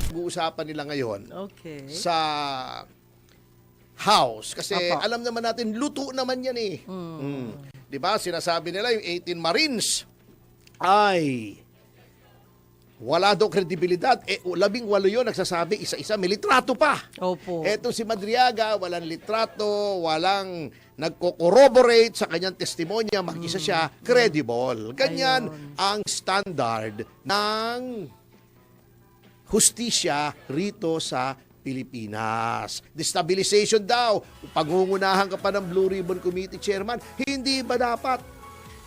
pinag-uusapan nila ngayon Okay. sa House. Kasi Apo. alam naman natin, luto naman yan eh. Di ba? Sinasabi nila yung 18 Marines ay wala daw kredibilidad. 18 yun nagsasabi, isa-isa, may litrato pa. Opo. Etong si Madriaga, walang litrato, walang nagko-corroborate sa kanyang testimonya, mag-isa siya, credible. Ganyan ang standard ng hustisya rito sa Pilipinas. Destabilization daw. Pangungunahan ka pa ng Blue Ribbon Committee Chairman. Hindi ba dapat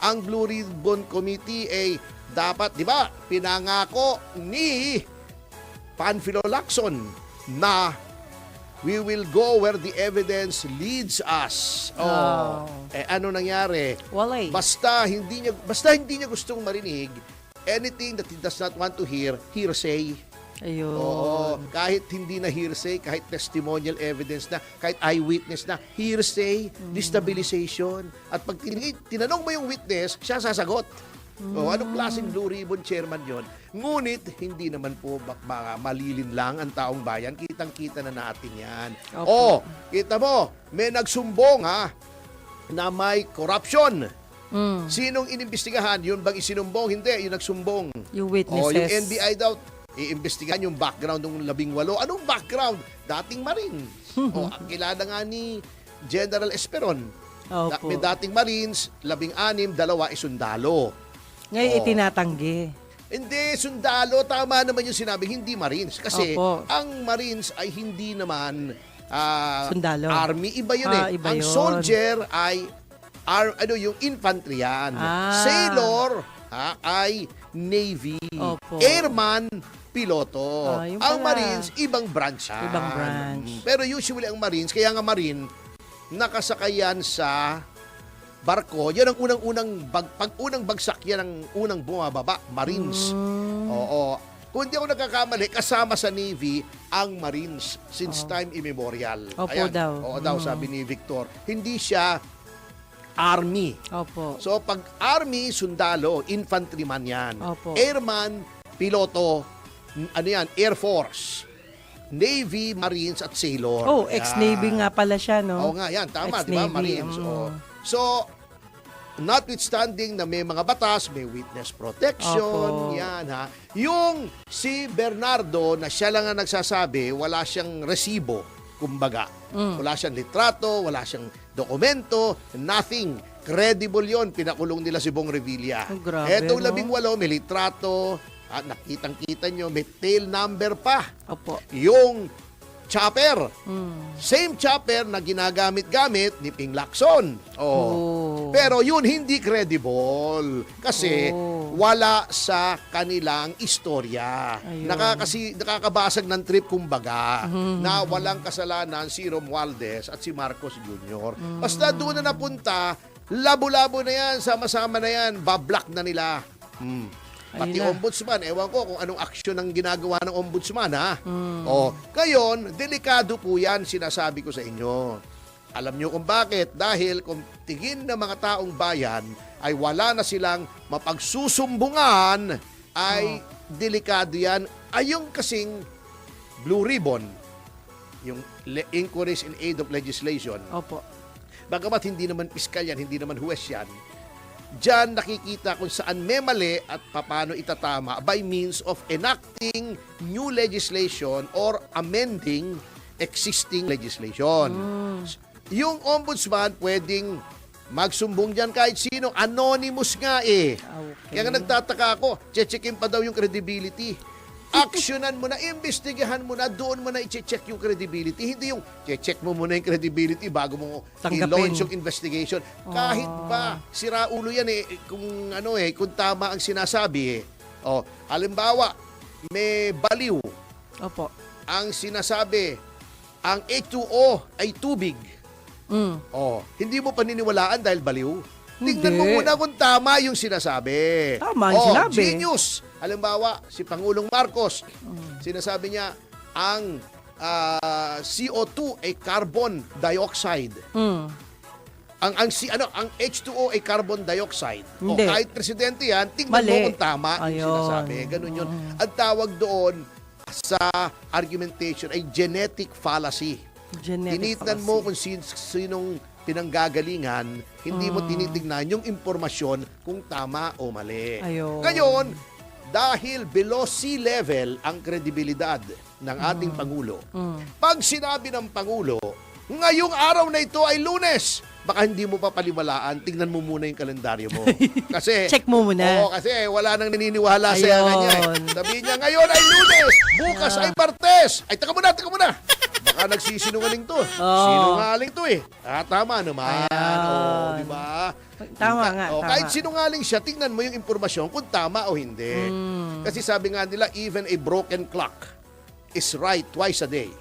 ang Blue Ribbon Committee ay dapat, di ba, pinangako ni Panfilo Lacson na we will go where the evidence leads us. Oh. Ano nangyari? Walay. Basta hindi niya gustong marinig anything that he does not want to hear, hearsay. Ayun. Oo, kahit hindi na hearsay, kahit testimonial evidence na, kahit eyewitness na, hearsay, destabilization. At pag tinanong mo yung witness, siya sasagot. Anong klaseng Blue Ribbon Chairman yon? Ngunit, hindi naman po malilin lang ang taong bayan. Kitang-kita na natin yan. Kita mo, may nagsumbong na may corruption. Sinong inimbestigahan? Yun bang isinumbong? Hindi, yung nagsumbong. Yung witnesses. Yung NBI daw, iimbestigahan yung background ng 18. Anong background? Dating Marine. Kilala nga ni General Esperon. Opo. May dating Marines, 16, 2 isundalo. Ngayon itinatanggi. Hindi, sundalo. Tama naman yung sinabi, hindi Marines. Kasi Opo. ang Marines ay hindi naman Sundalo. Army. Iba yun Iba ang yun. soldier ay yung infantry yan. Sailor ay Navy. Opo. Airman, piloto. Yung Ang pala. Marines, ibang branch yan. Ibang branch. Pero usually ang Marines, kaya nga Marine, nakasakayan sa barko. Yan ang unang bagsak, yan ang unang bumababa, Marines. Oo. Kung hindi ako nagkakamali, kasama sa Navy ang Marines since time immemorial. Opo daw. Oo daw, sabi ni Victor. Hindi siya Army. Opo. So, pag Army, sundalo, infantryman yan. Opo. Airman, piloto, Air Force. Navy, Marines, at Sailor. Ex-Navy nga pala siya, no? Oo nga, yan. Tama, di ba? Ex-Navy. Marines. So, notwithstanding na may mga batas, may witness protection, Opo. yan Yung si Bernardo, na siya lang ang nagsasabi, wala siyang resibo, kumbaga. Wala siyang litrato, wala siyang dokumento, nothing. Credible yon, pinakulong nila si Bong Revilla. Grabe, Etong no? 18, may litrato, nakitang-kita nyo, may tail number pa. Opo. Yung chopper. Same chopper na ginagamit-gamit ni Ping Lacson. Pero yun hindi credible kasi wala sa kanilang istorya. Ayun. Nakakabasag ng trip kumbaga na walang kasalanan si Romualdez at si Marcos Jr. Basta doon na napunta, labo-labo na yan, sama-sama na yan, bablock na nila. Pati Ayun na. ombudsman, ewan ko kung anong aksyon ang ginagawa ng ombudsman, Ngayon, delikado po yan, sinasabi ko sa inyo. Alam nyo kung bakit? Dahil kung tingin ng mga taong bayan ay wala na silang mapagsusumbungan, ay delikado yan. Ay yung kasing Blue Ribbon, yung inquiries in aid of legislation, Opo. bagamat hindi naman piskal yan, hindi naman huwes yan, diyan nakikita kung saan may mali at paano itatama by means of enacting new legislation or amending existing legislation. Yung ombudsman pwedeng magsumbong dyan kahit sino. Anonymous nga eh. Okay. Kaya nga nagtataka ako, checkin pa daw yung credibility. Actionan mo na, imbestigahan mo na, doon mo na i-check yung credibility. Hindi yung check mo muna yung credibility bago mo i-launch yung investigation. Kahit ba, sira ulo yan kung tama ang sinasabi halimbawa, may baliw. Opo. Ang sinasabi, ang H2O ay tubig. Hindi mo paniniwalaan dahil baliw. Tingnan mo muna kung tama yung sinasabi. Tama yung sinabi. Genius. Halimbawa, si Pangulong Marcos, sinasabi niya, ang CO2 ay carbon dioxide. Ang H2O ay carbon dioxide. Hindi. Kahit presidente yan, tingnan mo kung tama yung sinasabi. Ganun yun. Ang tawag doon, sa argumentation ay genetic fallacy. Tinitnan mo kung sinong pinanggagalingan, hindi mo tinitignan yung impormasyon kung tama o mali. Ayun. Ngayon, dahil below sea level ang kredibilidad ng ating Pangulo, pag sinabi ng Pangulo, ngayong araw na ito ay Lunes, baka hindi mo pa paliwalaan, tingnan mo muna yung kalendaryo mo. Kasi Check mo muna. Oo, kasi wala nang naniniwala sa Ayun. kanya. Sabihin niya, ngayon ay Lunes, bukas ay Martes. Ay, teka muna. Baka nagsisinungaling to. Sinungaling to eh. Tama naman. Ayan. Di ba? Tama nga, tama. Kahit sinungaling siya, tingnan mo yung impormasyon kung tama o hindi. Kasi sabi nga nila, even a broken clock is right twice a day.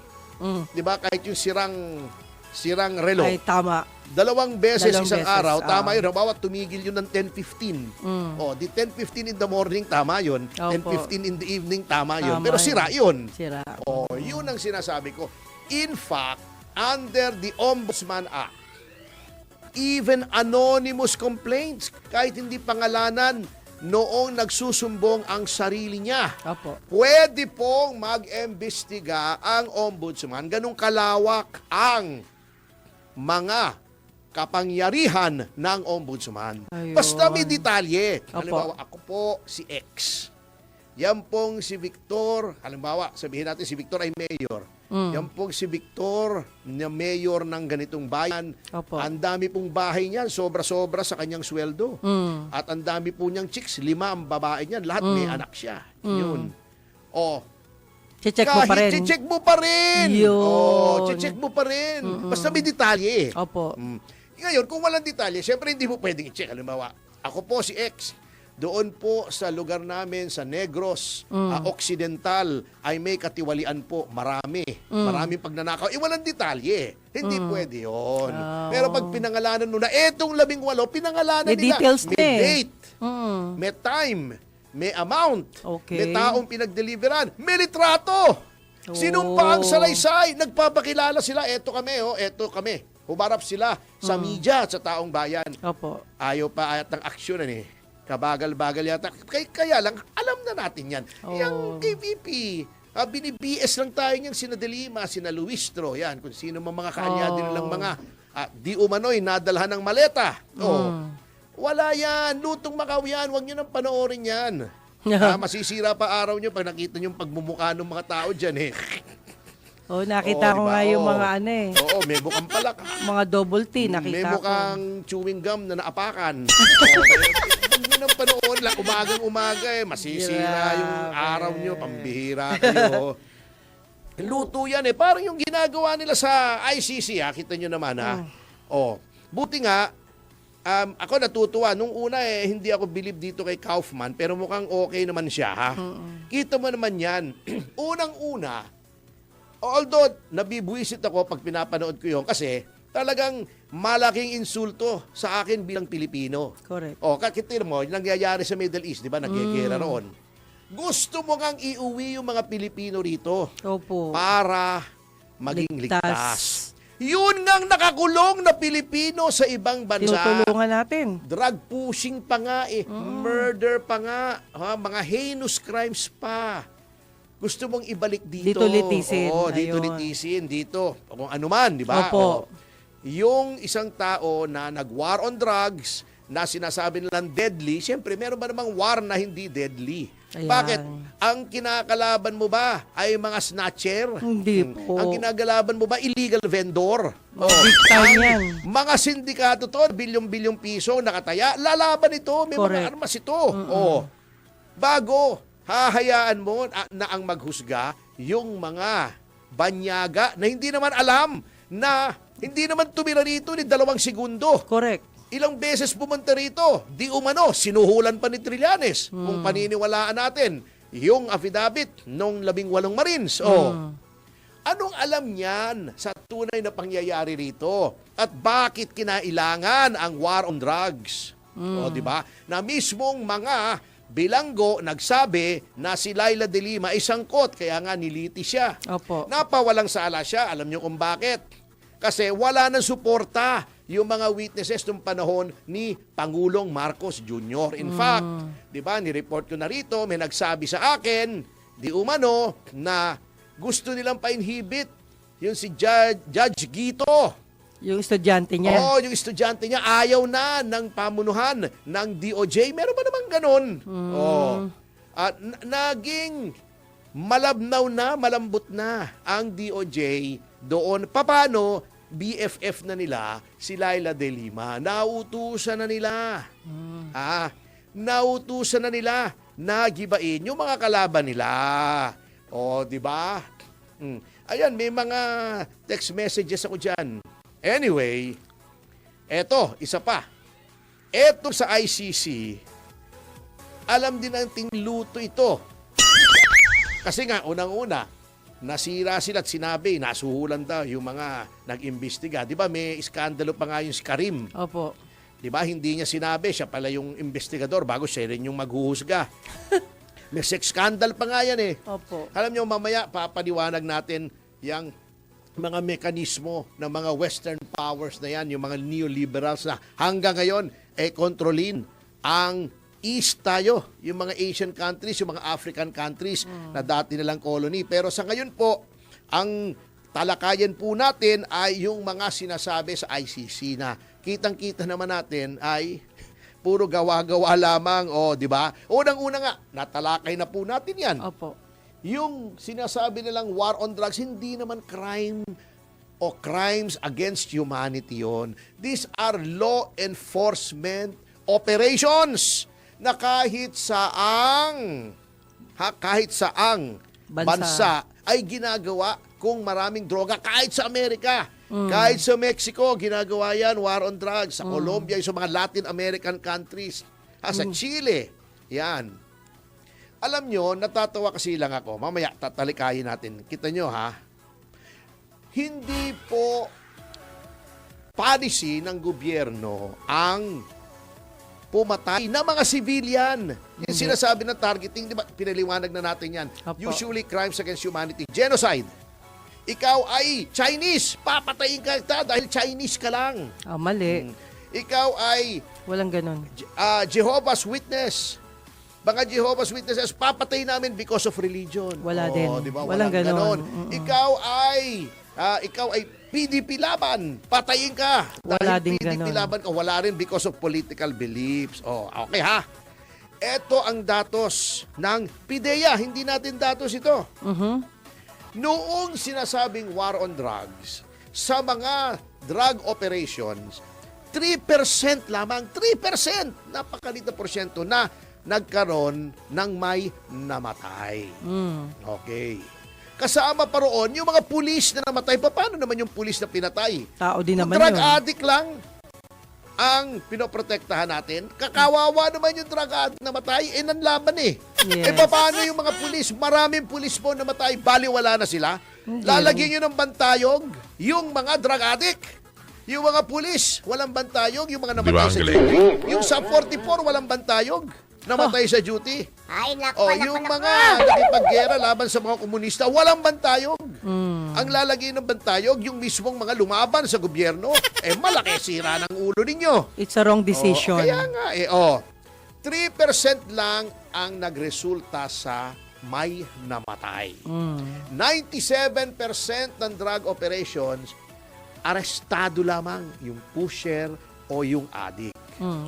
Di ba? Kahit yung sirang relo. Ay, tama. 2 beses Dalawang isang beses, araw, tama yun. Halimbawa, tumigil yun ng 10:15. Di 10:15 in the morning, tama yun. Opo. 10:15 in the evening, tama yun. Tama Pero yun. sira yun. Sira. Yun ang sinasabi ko. In fact, under the Ombudsman Act, even anonymous complaints, kahit hindi pangalanan, noong nagsusumbong ang sarili niya, Opo. pwede pong mag-embestiga ang ombudsman. Ganong kalawak ang mga kapangyarihan ng ombudsman. Ayun. Basta may detalye. Opo. Halimbawa, ako po si X. Yan pong si Victor. Halimbawa, sabihin natin si Victor ay mayor. Yan pong si Victor na mayor ng ganitong bayan. Opo. Ang dami pong bahay niyan, sobra-sobra sa kanyang sweldo. At ang dami po niyang chicks, 5 ang babae niyan. Lahat may anak siya. Yun. Check mo pa rin. Check mo pa rin. Yun. Check mo pa rin. Basta may detalye. Opo. Ngayon, kung walang detalye, syempre hindi mo pwedeng i-check. Halimbawa, ako po si X. Doon po sa lugar namin sa Negros Occidental ay may katiwalian po. Maraming pagnanakaw. Walang detalye. Hindi pwede yun. Pero pag pinangalanan mo na, etong 18, pinangalanan May nila. details May na eh. date. May time. May amount. Okay. May taong pinagdeliveran. May litrato. Sinumpa ang salaysay. Nagpapakilala sila. Eto kami. Humarap sila sa media at sa taong bayan. Opo. Ayaw pa ayat ng aksyon eh. Kabagal-bagal yata. Kaya lang, alam na natin yan. Yung KVP, bini-BS lang tayo niyan, sina De Lima, sina Luistro, yan, kung sino mga kaalyado nilang mga di umano'y nadalhan ng maleta. Wala yan. Lutong Macau yan. Huwag nyo nang panoorin yan. Masisira pa araw nyo pag nakita nyo yung pagmumukha ng mga tao dyan eh. Nakita ko diba? nga yung mga may mukhang palak. mga double T, nakita May ko. mukhang chewing gum na naapakan. Huwag nyo nang panoorin lang. Umagang-umaga masisira yung araw nyo. Pambihira kayo. Luto yan eh. Parang yung ginagawa nila sa ICC. Kita nyo naman buti nga, ako natutuwa. Nung una hindi ako believe dito kay Kaufman, pero mukhang okay naman siya. Kita mo naman yan. Unang-una, although nabibuisit ako pag pinapanood ko yun kasi talagang malaking insulto sa akin bilang Pilipino. Correct. Kakita mo, nangyayari sa Middle East, di ba? Nagyayara roon. Gusto mo ngang iuwi yung mga Pilipino rito Opo. para maging ligtas. Yun ngang nakakulong na Pilipino sa ibang bansa. Tinutulungan natin. Drug pushing pa nga murder pa nga, mga heinous crimes pa. Gusto mong ibalik dito. Dito litisin. Dito Ayun. litisin. Dito. Kung ano man, di ba? Opo. Yung isang tao na nag-war on drugs, na sinasabi nilang deadly, siyempre, meron ba namang war na hindi deadly? Ayan. Bakit? Ang kinakalaban mo ba ay mga snatcher? Hindi po. Ang kinakalaban mo ba illegal vendor? Big time yan. Mga sindikato to, bilyong-bilyong piso nakataya, lalaban ito, may Correct. mga armas ito. Bago, hahayaan mo na ang maghusga yung mga banyaga na hindi naman alam na hindi naman tumira rito ni 2 segundo. Correct. Ilang beses pumunta rito, di umano, sinuhulan pa ni Trillanes. Kung paniniwalaan natin, yung affidavit nung 18 Marines. Anong alam niyan sa tunay na pangyayari rito? At bakit kinailangan ang war on drugs? Di ba? Na mismong mga bilanggo nagsabi na si Laila De Lima ay sangkot, kaya nga niliti siya. Opo. Napawalang sala siya. Alam niyo kung bakit? Kasi wala nang suporta yung mga witnesses nung panahon ni Pangulong Marcos Jr. In fact, di ba, ni-report ko na rito, may nagsabi sa akin di umano na gusto nilang pa-inhibit yung si Judge Guito. Yung estudyante niya. Oo, yung estudyante niya ayaw na ng pamunuhan ng DOJ. Meron ba naman ganun? Oo. At naging malabnaw na, malambot na ang DOJ doon. Paano BFF na nila si Laila De Lima? Nautusan na nila. Nautusan na nila na gibain yung mga kalaban nila. O, di ba? Ayan, may mga text messages ako dyan. Anyway, eto, isa pa. Eto sa ICC, alam din nating luto ito. Kasi nga, unang-una, nasira sila at sinabi, nasuhulan daw yung mga nag-imbestiga. Di ba, may iskandalo pa nga yung si Karim. Opo. Di ba, hindi niya sinabi, siya pala yung investigador bago siya rin yung maghuhusga. May sex scandal pa nga yan eh. Opo. Alam niyo, mamaya papaliwanag natin yung mga mekanismo ng mga Western powers na yan, yung mga neoliberals na hanggang ngayon, kontrolin ang East tayo, yung mga Asian countries, yung mga African countries na dati nilang colony. Pero sa ngayon po, ang talakayan po natin ay yung mga sinasabi sa ICC na kitang-kita naman natin ay puro gawa-gawa lamang. O, di ba? Unang-una nga, natalakay na po natin yan. Opo. Yung sinasabi nilang war on drugs, hindi naman crime o crimes against humanity yon. These are law enforcement operations na kahit saang bansa ay ginagawa kung maraming droga, kahit sa Amerika, kahit sa Mexico, ginagawa yan, war on drugs, sa Colombia, sa mga Latin American countries, sa Chile, yan. Alam nyo, natatawa kasi lang ako, mamaya tatalikayin natin, kita nyo ha, hindi po policy ng gobyerno ang pumatay na mga civilian. Yung sinasabi ng targeting, di ba, pinaliwanag na natin yan. Opo. Usually crimes against humanity. Genocide. Ikaw ay Chinese, papatayin ka dahil Chinese ka lang. Mali. Ikaw ay Walang ganun. Jehovah's Witness. Mga Jehovah's Witnesses, papatay namin because of religion. Wala din. Di ba? Walang ganon. Ikaw ay PDP laban, patayin ka. Wala Dahil din PDP ganon. laban ka, wala rin because of political beliefs. Okay ha? Ito ang datos ng PIDEA, hindi natin datos ito. Noong sinasabing war on drugs, sa mga drug operations, 3% lamang, 3%, napakalit na porsyento na nagkaroon ng may namatay. Okay. Kasama pa roon yung mga pulis na namatay. Paano naman yung pulis na pinatay? Tao din Yung naman drug yun. addict lang ang pinoprotektahan natin. Kakawawa naman yung drug addict na matay. Nanlaban eh. Yes. Paano yung mga pulis? Maraming pulis po na matay. Baliwala na sila. Hindi. Lalagyan nyo ng bantayog yung mga drug addict. Yung mga pulis, walang bantayog. Yung mga namatay sa duty. Yung sa 44, walang bantayog. Namatay sa duty. Ay, naku, Yung mga nakipaggera laban sa mga komunista, walang bantayog. Ang lalagay ng bantayog, yung mismong mga lumaban sa gobyerno, malaki sira ng ulo ninyo. It's a wrong decision. Kaya nga 3% lang ang nagresulta sa may namatay. 97% ng drug operations, arestado lamang yung pusher o yung addict.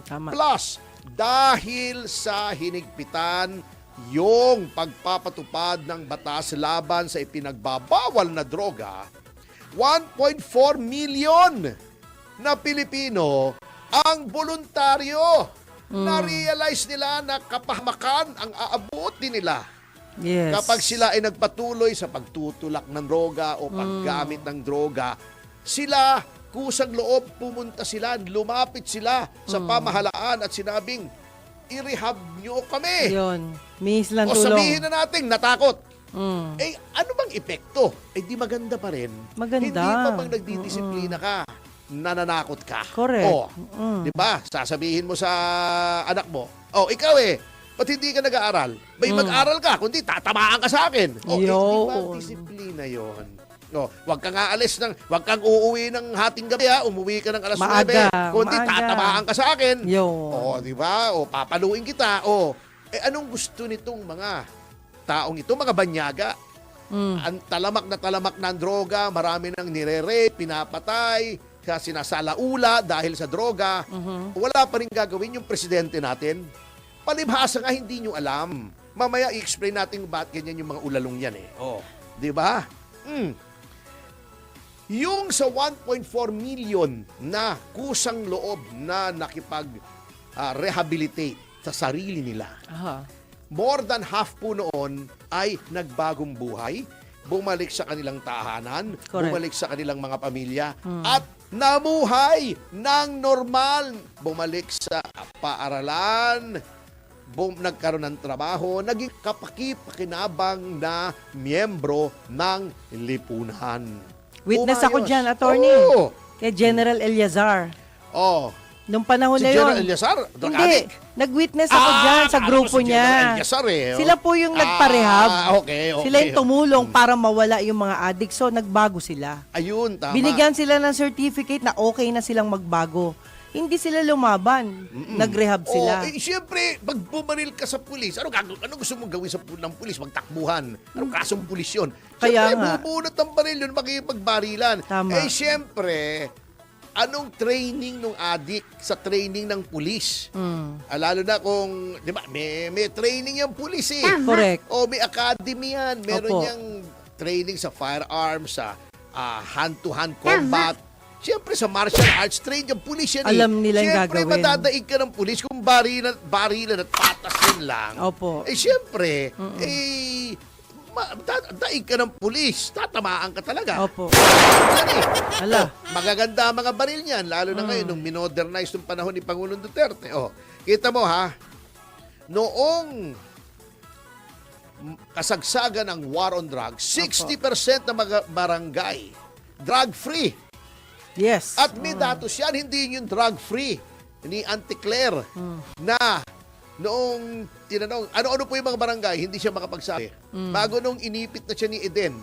Tama. Plus, dahil sa hinigpitan yung pagpapatupad ng batas laban sa ipinagbabawal na droga, 1.4 million na Pilipino ang voluntaryo. Na-realize nila na kapahamakan ang aabutin nila Yes. kapag sila ay nagpatuloy sa pagtutulak ng droga o paggamit ng droga. Sila, kusang loob, pumunta sila, lumapit sila sa pamahalaan at sinabing, i-rehab nyo kami. Yun. Mihis lang O tulong. sabihin na natin, natakot. Ano bang epekto? Di maganda pa rin. Maganda. Hindi pa bang nagdidisiplina ka, nananakot ka. Correct. Di ba? Sasabihin mo sa anak mo, ikaw ba't hindi ka nag-aaral? May mag-aral ka, kundi tatamaan ka sa akin. Di ba disiplina yun? Wag kang aalis wag kang uuwi ng hating gabi umuwi ka ng alas 9, kundi tatamaan ka sa akin. Yo. Di ba? Papaluin kita. Anong gusto nitong mga taong ito, mga banyaga. Ang talamak na ang droga, marami nang nire-rape, pinapatay, kasi sinasalaula dahil sa droga. Wala pa rin gagawin yung presidente natin. Palibhasa nga hindi nyo alam. Mamaya i-explain natin bakit ganyan yung mga ulalong yan eh. Oh, 'di ba? Yung sa 1.4 million na kusang loob na nakipag-rehabilitate sa sarili nila. More than half po noon ay nagbagong buhay, bumalik sa kanilang tahanan, Correct. bumalik sa kanilang mga pamilya, at namuhay ng normal. Bumalik sa paaralan, nagkaroon ng trabaho, naging kapaki-pakinabang na miyembro ng lipunan. Witness ako Umayos. dyan, attorney. Oo. Kay General Eleazar. Oh. Nung panahon Si na General yun. Eleazar, drug Hindi. addict. Nag-witness ako dyan sa akala grupo ko si General niya. Eleazar eh. Sila po yung nagparehab. Okay. Sila yung tumulong para mawala yung mga addict. So, nagbago sila. Ayun, tama. Binigyan sila ng certificate na okay na silang magbago. Hindi sila lumaban. Nag-rehab sila. Siyempre, pag bumaril ka sa pulis, ano gusto mong gawin ng pulis? Magtakbuhan. Anong kasong pulis yun? Kaya Siyempre, nga. bubunot ng baril yun, makipagbarilan. Tama. Siyempre, anong training ng addict sa training ng pulis? Lalo na kung, di ba, may training yung pulis eh. Correct. O may academy yan. Meron Opo. niyang training sa firearms, sa hand-to-hand combat. Siyempre, sa martial arts, trained yung pulis yan. Alam nila yung Siyempre, gagawin. madadaig ka ng pulis kung barilan at patas din lang. Opo. Siyempre, daig ka ng pulis. Tatamaan ka talaga. Opo. Yan eh. Ala. Magaganda ang mga baril niyan, lalo na ngayon, nung minodernize ng panahon ni Pangulong Duterte. Kita mo ha, noong kasagsagan ng war on drugs, 60% ng mga barangay, drug-free. Yes. At may datos yan, hindi yung drug-free ni Auntie Claire na noong tinanong, ano-ano po yung mga barangay, hindi siya makapagsabi. Bago nung inipit na siya ni Eden,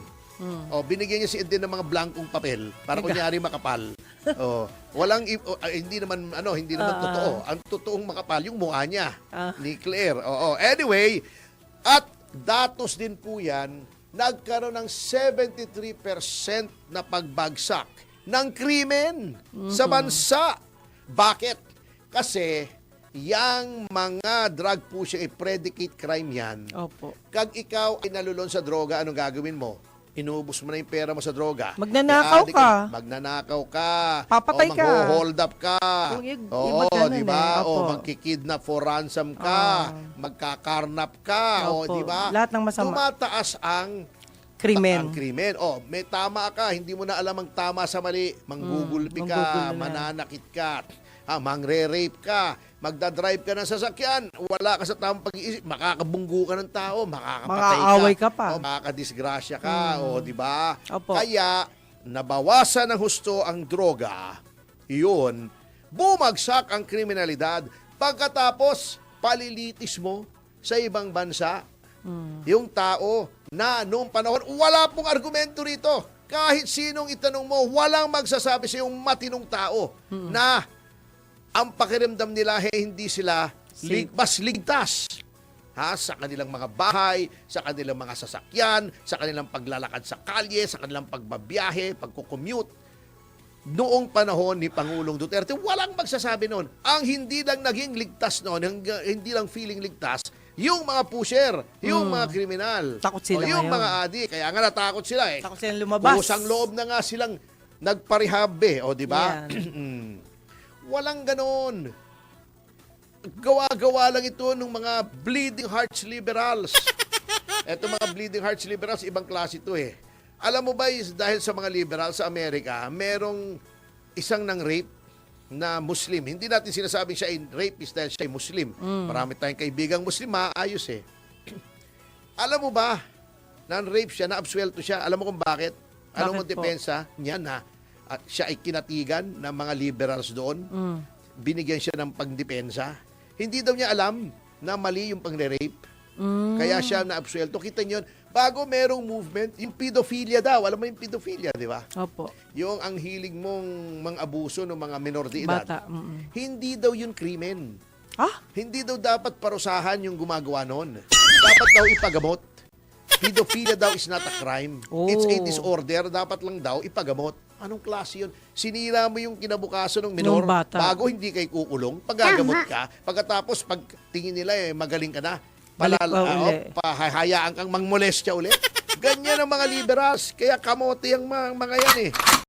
binigyan niya si Eden ng mga blankong papel para kunyari makapal. Walang hindi naman totoo. Ang totoong makapal yung mukha niya ni Claire. Anyway, at datos din po yan, nagkaroon ng 73% na pagbagsak ng krimen sa bansa. Bakit? Kasi yang mga drug po siya predicate crime yan. Opo. Kag ikaw ay nalulon sa droga, anong gagawin mo? Inuubos mo na yung pera mo sa droga. Magnanakaw ka. Magnanakaw ka. Papatay ka. Mag-hold up ka. Yung Oo, ganun di ba? eh. Opo. Magkikidnap for ransom ka. Magkakarnap ka. Opo. Di ba? Lahat ng masama. Tumataas ang Krimen. krimen. May tama ka, hindi mo na alam ang tama sa mali. Manggugulpi ka, manggugul na. mananakit ka, mangre-rape ka, magdadrive ka ng sasakyan, wala ka sa tamang pag-iisip, makakabunggo ka ng tao, makakapatay Makaaway ka pa. makakadisgrasya ka, di ba? Opo. Kaya, nabawasan ng husto ang droga, iyon, bumagsak ang kriminalidad, pagkatapos, palilitis mo sa ibang bansa, yung tao na noong panahon, wala pong argumento rito. Kahit sinong itanong mo, walang magsasabi sa yung matinong tao na ang pakiramdam nila hindi sila mas ligtas sa kanilang mga bahay, sa kanilang mga sasakyan, sa kanilang paglalakad sa kalye, sa kanilang pagbabiyahe, pagkukommute. Noong panahon ni Pangulong Duterte, walang magsasabi noon. Ang hindi lang naging ligtas noon, hindi lang feeling ligtas, yung mga pusher, yung mga kriminal, Takot sila yung ngayon. mga adik. Kaya nga natakot sila eh. Takot silang lumabas. Kusang loob na nga silang nagparehab di ba? Walang ganon. Gawa-gawa lang ito ng mga bleeding hearts liberals. Eto mga bleeding hearts liberals, ibang klase ito eh. Alam mo ba, dahil sa mga liberals sa Amerika, merong isang nang rape na Muslim. Hindi natin sinasabing siya ay rapist dahil siya ay Muslim. Marami tayong kaibigang Muslim, maayos eh. Alam mo ba, nan-rape siya, na-absuelto siya. Alam mo kung bakit? Alam mo Bakit po? depensa niya na siya ay kinatigan ng mga liberals doon. Binigyan siya ng pangdepensa. Hindi daw niya alam na mali yung pangre-rape. Kaya siya na-absuelto. Kita niyo yun. Bago merong movement, yung pedophilia daw. Alam mo yung pedophilia, di ba? Opo. Yung ang hilig mong mga abuso ng mga minor de edad. Bata. Hindi daw yun krimen. Ah? Hindi daw dapat parusahan yung gumagawa noon. Dapat daw ipagamot. pedophilia daw is not a crime. Oh. It's a disorder. Dapat lang daw ipagamot. Anong klase yun? Sinira mo yung kinabukaso ng minor Nung bata. bago hindi kay kukulong. Pagagamot ka. Pagkatapos, pag tingin nila, magaling ka na. Balik pa uli. Pahayaan kang mangmolestya ulit. Ganyan ang mga liberals. Kaya kamote ang mga yan eh.